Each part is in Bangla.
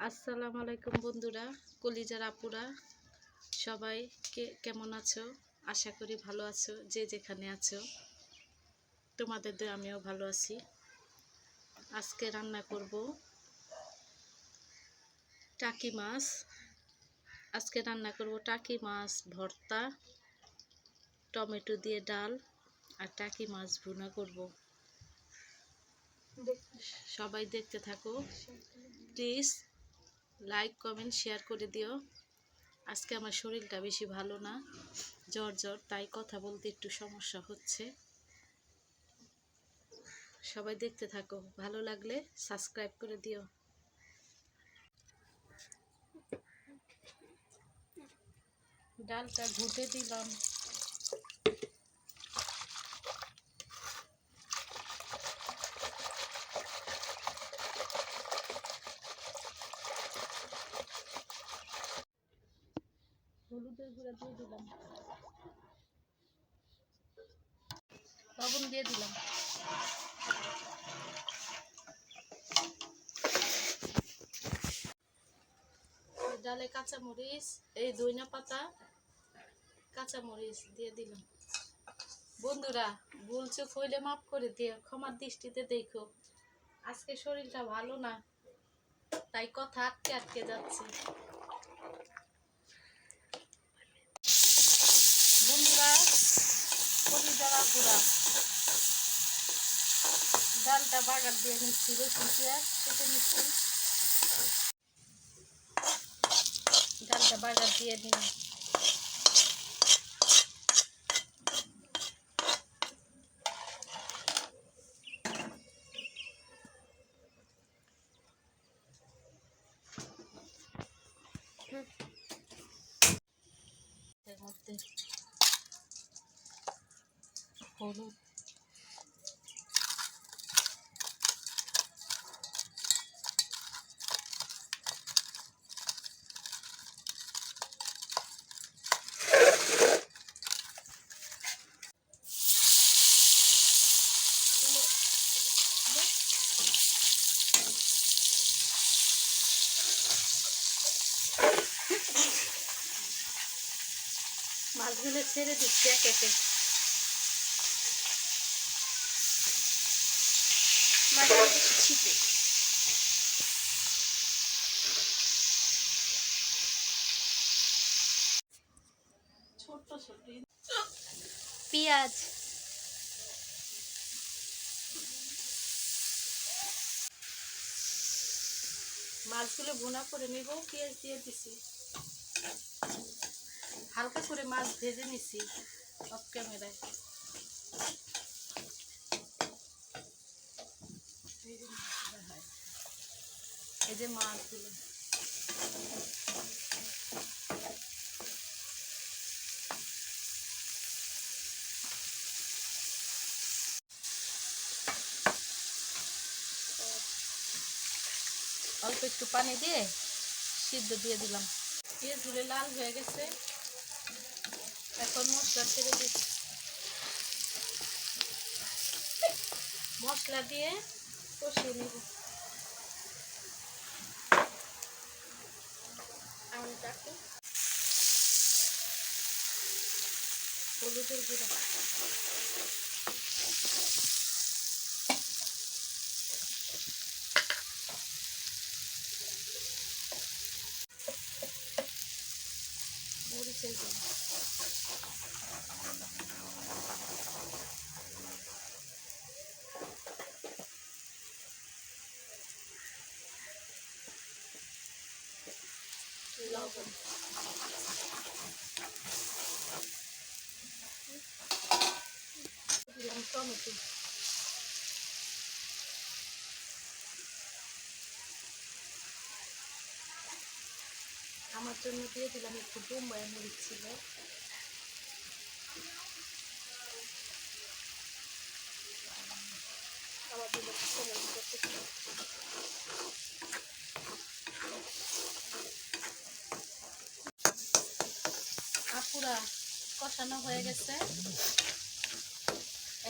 আসসালামু আলাইকুম বন্ধুরা, কলিজার আপুরা সবাই কেমন আছো? আশা করি ভালো আছো। যে যেখানে আছো তোমাদের দয়ে আমিও ভালো আছি। আজকে রান্না করব টাকি মাছ। টাকি মাছ ভর্তা, টমেটো দিয়ে ডাল আর টাকি মাছ ভুনা করব। সবাই দেখতে থাকো, প্লিজ লাইক কমেন্ট শেয়ার করে দিও। আজকে আমার শরীরটা বেশি ভালো না, জ্বর, তাই কথা বলতে একটু সমস্যা হচ্ছে। সবাই দেখতে থাকো, ভালো লাগলে সাবস্ক্রাইব করে দিও। ডালটা ঘুটে দিলাম। হলুদের গুঁড়া দিয়ে দিলাম, লবণ দিয়ে দিলাম। ডালে কাঁচামরিচ, এই ধনিয়া পাতা, কাঁচামরিচ দিয়ে দিলাম। বন্ধুরা, ভুল চুক হইলে মাফ করে দিও, ক্ষমার দৃষ্টিতে দেখো। আজকে শরীরটা ভালো না, তাই কথা আটকে আটকে যাচ্ছে। বন্ধুরা, কলিজার আপুরা, ডালটা বাগার দিয়ে নিচ্ছি, রসুন পেঁয়াজ কেটে নিচ্ছি। ডালটা বাগার দিয়ে দিলাম। এর মধ্যে হলুদ, মাছগুলো ছেড়ে দিচ্ছি এক একে। ছিপে ছোট্ট ছোট পেঁয়াজ, মাছগুলো ভুনা করে নেব। পেঁয়াজ দিয়ে দিছি, হালকা করে মাছ ভেজে নিছি অফ ক্যামেরায়। এই যে মাছগুলো, অল্প একটু পানি দিয়ে সিদ্ধ দিয়ে দিলাম। পেঁয়াজগুলো লাল হয়ে গেছে, এখন মশলা ছেড়ে দিচ্ছি। মশলা দিয়ে কষিয়ে নেব। আমটাকে, হলুদের গুঁড়া, মরিচের গুঁড়া, লবণ, দিলাম টমেটো। আমার জন্য দিয়ে দিলাম একটু বোম্বাই মরিচ ছিল। আবার দিলাম আপুরা, কষানো হয়ে গেছে,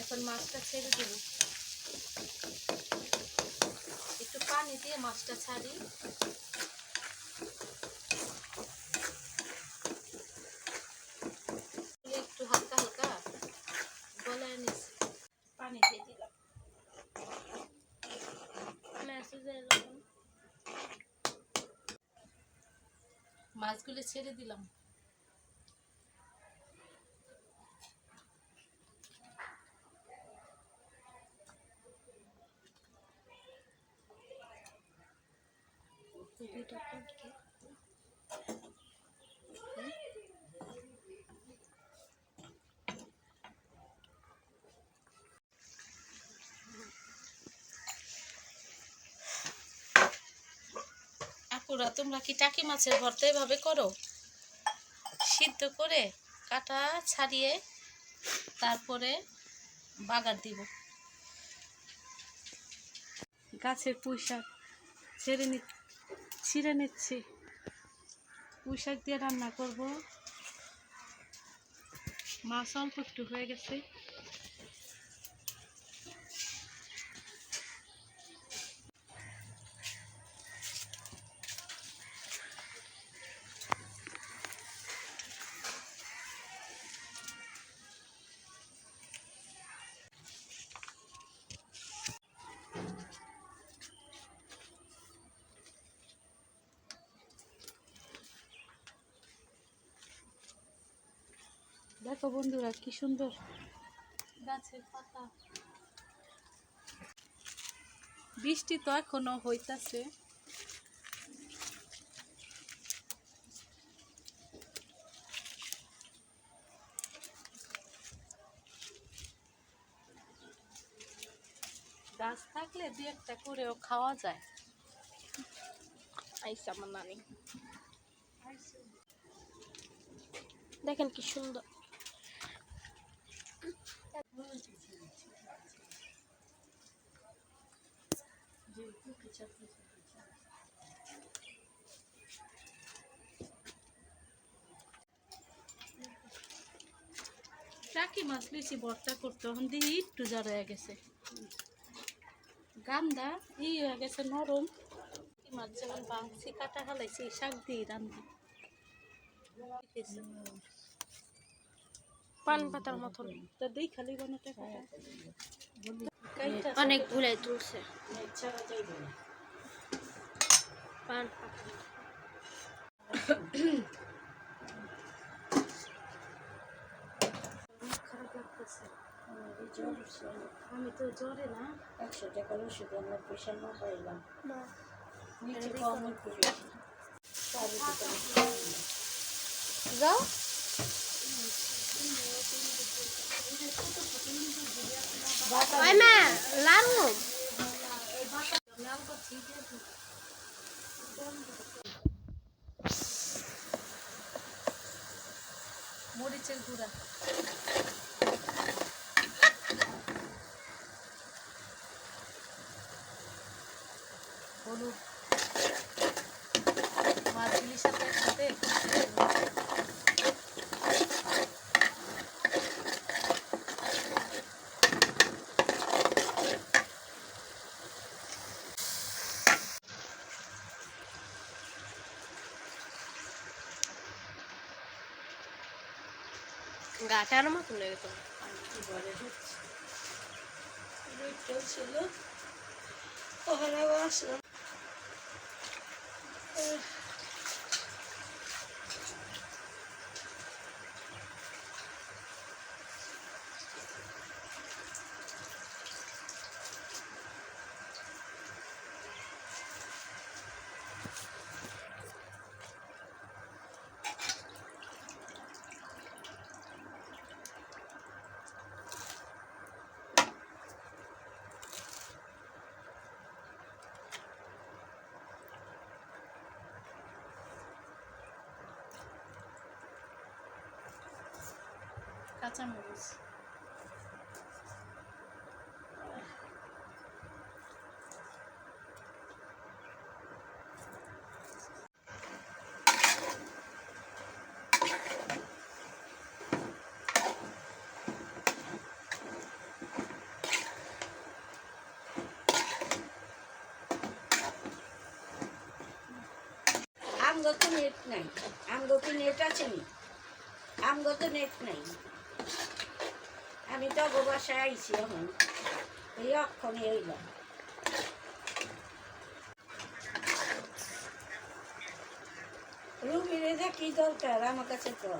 এখন মাছটা ছেড়ে দেব। একটু পানি দিয়ে মাছটা ছাড়ি। মাছগুলো ছেড়ে দিলাম। আপুরা, তোমরা কি টাকি মাছের ভর্তা এভাবে করো? সিদ্ধ করে কাটা ছাড়িয়ে তারপরে বাগার দিব। গাছের পুঁই শাক ছিঁড়ে নিচ্ছি। পুঁই শাক দিয়ে রান্না করব। মাছ অল্প একটু হয়ে গেছে। দেখো বন্ধুরা, কি সুন্দর গাছের পাতা। বৃষ্টি তো এখনো হইতাছে। গাছ থাকলে দু একটা করেও খাওয়া যায়। আইসা আমার নানি, দেখেন কি সুন্দর। টাকি মাছ বেশি ভর্তা করতে এখন দিয়ে একটু জ্বর হয়ে গেছে, গান্দা হয়ে গেছে নরম। মাছ যেমন বাংছি কাটা হালাইছি, শাক দিয়ে রান্না পান পাতার মতন তা দেই খালি বানাতে অনেক গুলাই তুলছে পান পাতা। খারাপ লাগতেছে। আমি তো জ্বরে না 100 টাকার ওষুধ আমরা প্রেশার না পাইলাম যাও মা লাড়ু মরিচের গুঁড়া, হলুদ, মাছগুলির সাথে একসাথে গাটার মতন লেগে তো চলছিল ওখানে আসলাম। কাঁচামরিচ, আমগো তো নেট নাই, আমগো কি নেট আছে নি? আমগো তো নেট নাই। আমি তো বাসায় আইছি এখন, এই অক্ষণে এলাম। রুবি রেজা কি দরকার আমার কাছে তো